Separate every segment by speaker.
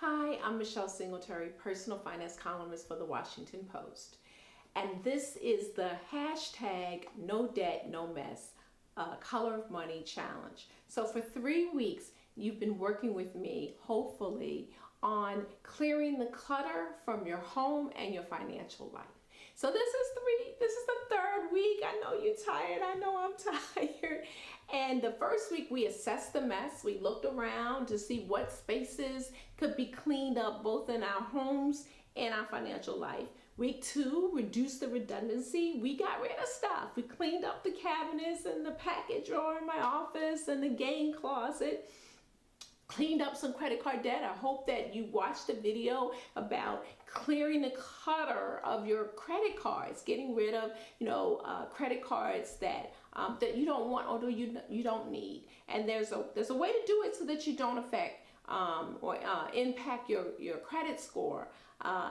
Speaker 1: Hi, I'm Michelle Singletary, personal finance columnist for the Washington Post. And this is the hashtag No Debt, No Mess Color of Money Challenge. So for 3 weeks, you've been working with me, hopefully, on clearing the clutter from your home and your financial life. So this is the third week. I know you're tired. I know I'm tired. And the first week we assessed the mess. We looked around to see what spaces could be cleaned up both in our homes and our financial life. Week 2, reduced the redundancy. We got rid of stuff. We cleaned up the cabinets and the packet drawer in my office and the game closet. Cleaned up some credit card debt. I hope that you watched the video about clearing the clutter of your credit cards, getting rid of credit cards that you don't want or you don't need. And there's a way to do it so that you don't affect or impact your credit score.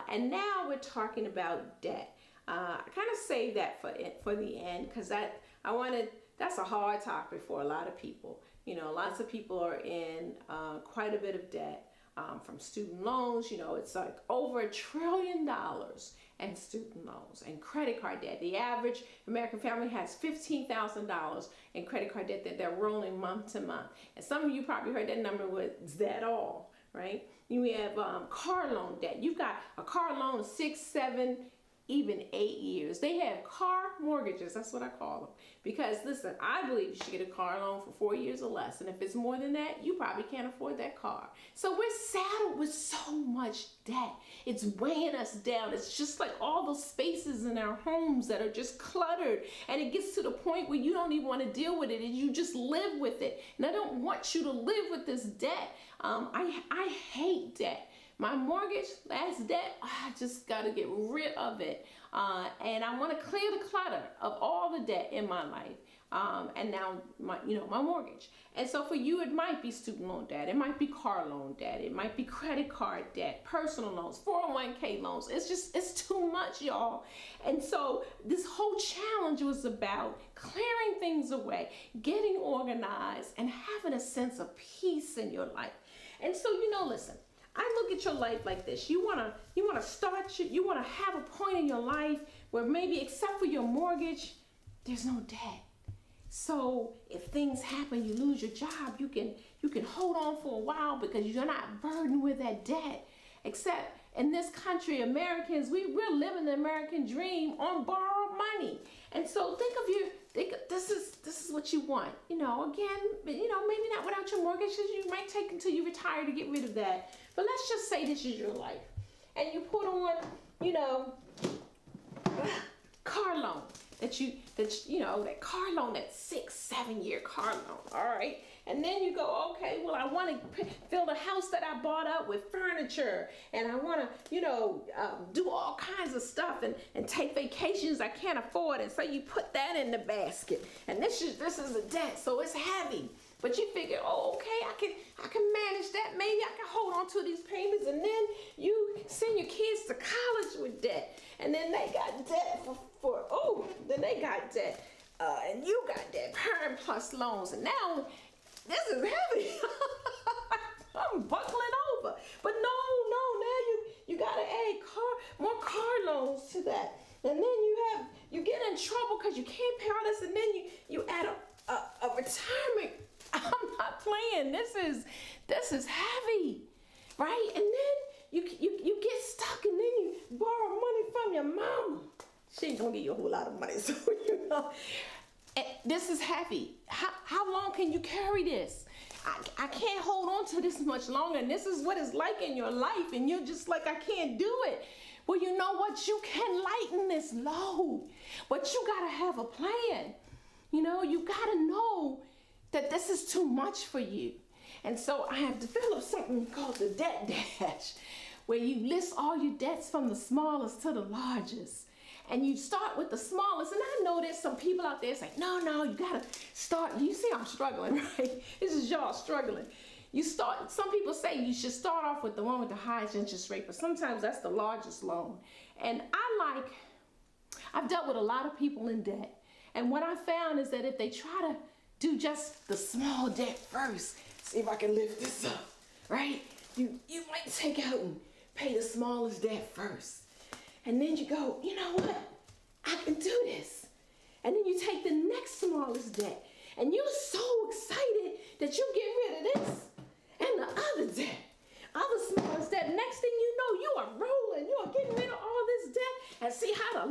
Speaker 1: And now we're talking about debt. I kind of saved that for the end because that's a hard topic for a lot of people. Lots of people are in quite a bit of debt from student loans. It's like over $1 trillion in student loans and credit card debt. The average American family has $15,000 in credit card debt that they're rolling month to month. And some of you probably heard that number was that all, right? You have car loan debt. You've got a car loan of 6, 7, even 8 years. They have car mortgages. That's what I call them. Because listen, I believe you should get a car loan for 4 years or less. And if it's more than that, you probably can't afford that car. So we're saddled with so much debt. It's weighing us down. It's just like all those spaces in our homes that are just cluttered. And it gets to the point where you don't even want to deal with it and you just live with it. And I don't want you to live with this debt. I hate debt. My mortgage, last debt, I just got to get rid of it. And I want to clear the clutter of all the debt in my life. And now my mortgage. And so for you, it might be student loan debt. It might be car loan debt. It might be credit card debt, personal loans, 401k loans. It's too much, y'all. And so this whole challenge was about clearing things away, getting organized, and having a sense of peace in your life. And so, listen. I look at your life like this. You wanna have a point in your life where maybe except for your mortgage, there's no debt. So if things happen, you lose your job, you can hold on for a while because you're not burdened with that debt. Except in this country, Americans, we're living the American dream on borrowed money. And so this is what you want. Again, maybe not without your mortgage, because you might take until you retire to get rid of that. But let's just say this is your life. And you put on, car loan. That car loan, that 6, 7 year car loan, all right? And then you go, okay, well, I want to fill the house that I bought up with furniture, and I want to, do all kinds of stuff and take vacations I can't afford, and so you put that in the basket, and this is a debt, so it's heavy. But you figure, oh, okay, I can manage that. Maybe I can hold on to these payments, and then you send your kids to college with debt, and then they got debt then they got debt, and you got debt, parent plus loans, and now this is heavy. I'm buckling over. But no, now you gotta add more car loans to that, and then you get in trouble because you can't pay all this, and then you add a retirement. I'm not playing. This is heavy, right? And then you get stuck, and then you borrow money from your mama. She ain't gonna give you a whole lot of money, so And this is heavy. How long can you carry this? I can't hold on to this much longer, and this is what it's like in your life, and you're just like, I can't do it. Well, you know what? You can lighten this load, but you gotta have a plan. You gotta know that this is too much for you. And so I have developed something called the debt dash, where you list all your debts from the smallest to the largest. And you start with the smallest. And I know there's some people out there say, no, you gotta start. You see I'm struggling, right? This is y'all struggling. Some people say you should start off with the one with the highest interest rate, but sometimes that's the largest loan. And I've dealt with a lot of people in debt. And what I found is that if they try to do just the small debt first, see if I can lift this up, right? You might take break out and pay the smallest debt first. And then you go, you know what? I can do this. And then you take the next smallest debt. And you're so excited that you get rid of this and the other debt. Other smallest debt. Next thing you know, you are rolling. You are getting rid of all this debt. And see how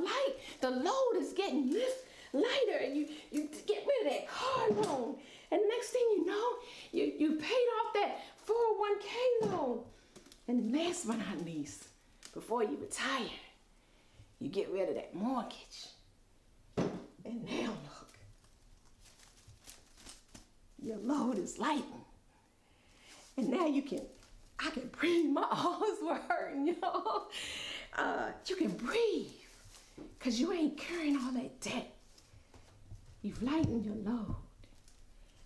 Speaker 1: the load is getting lighter. And you get rid of that car loan. And next thing you know, you paid off that 401k loan. And last but not least, before you retire, you get rid of that mortgage. And now look, your load is lightened. And now I can breathe. My arms were hurting, y'all. You can breathe because you ain't carrying all that debt. You've lightened your load.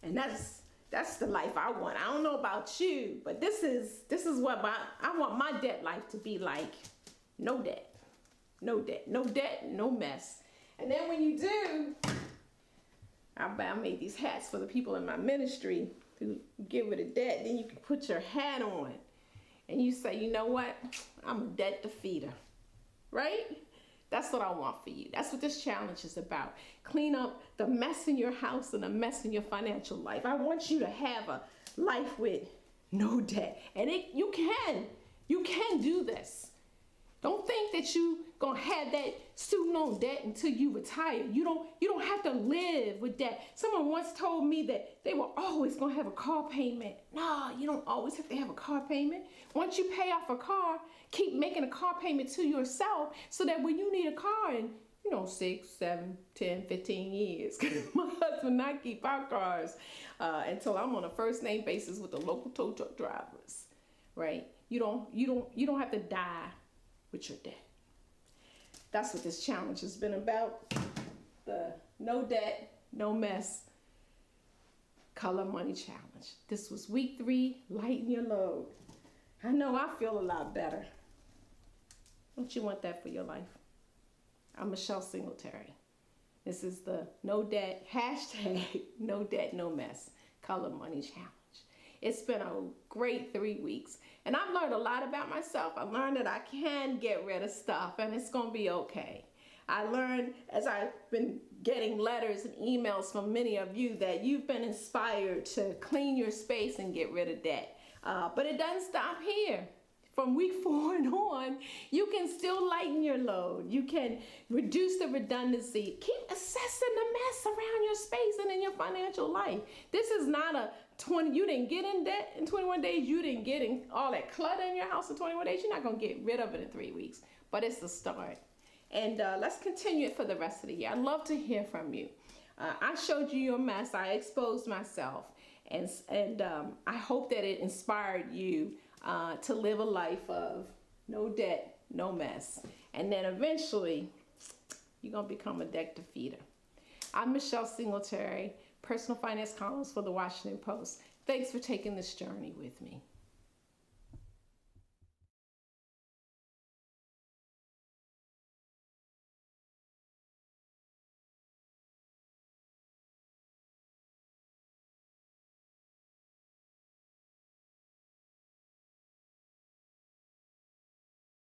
Speaker 1: And that's the life I want. I don't know about you, but this is what I want my debt life to be like. No debt. No debt. No debt, no mess. And then when you do, I made these hats for the people in my ministry who get rid of debt. Then you can put your hat on and you say, you know what? I'm a debt defeater, right? That's what I want for you. That's what this challenge is about. Clean up the mess in your house and the mess in your financial life. I want you to have a life with no debt. And you can do this. Don't think that you gonna have that student loan debt until you retire. You don't have to live with debt. Someone once told me that they were always gonna have a car payment. No, you don't always have to have a car payment. Once you pay off a car, keep making a car payment to yourself so that when you need a car in 6, 7, 10, 15 years, because my husband and I keep our cars until I'm on a first name basis with the local tow truck drivers, right? You don't have to die with your debt. That's what this challenge has been about. The no debt, no mess, color money challenge. This was week 3, lighten your load. I know I feel a lot better. Don't you want that for your life? I'm Michelle Singletary. This is the no debt, hashtag no debt, no mess, color money challenge. It's been a great 3 weeks. And I've learned a lot about myself. I learned that I can get rid of stuff and it's going to be okay. I learned as I've been getting letters and emails from many of you that you've been inspired to clean your space and get rid of debt. But it doesn't stop here. From week 4 and on, you can still lighten your load. You can reduce the redundancy. Keep assessing the mess around your space and in your financial life. This is not a you didn't get in debt in 21 days. You didn't get in all that clutter in your house in 21 days. You're not going to get rid of it in 3 weeks. But it's the start. And let's continue it for the rest of the year. I'd love to hear from you. I showed you your mess. I exposed myself. And I hope that it inspired you to live a life of no debt, no mess. And then eventually, you're going to become a debt defeater. I'm Michelle Singletary, personal finance columnist for the Washington Post. Thanks for taking this journey with me.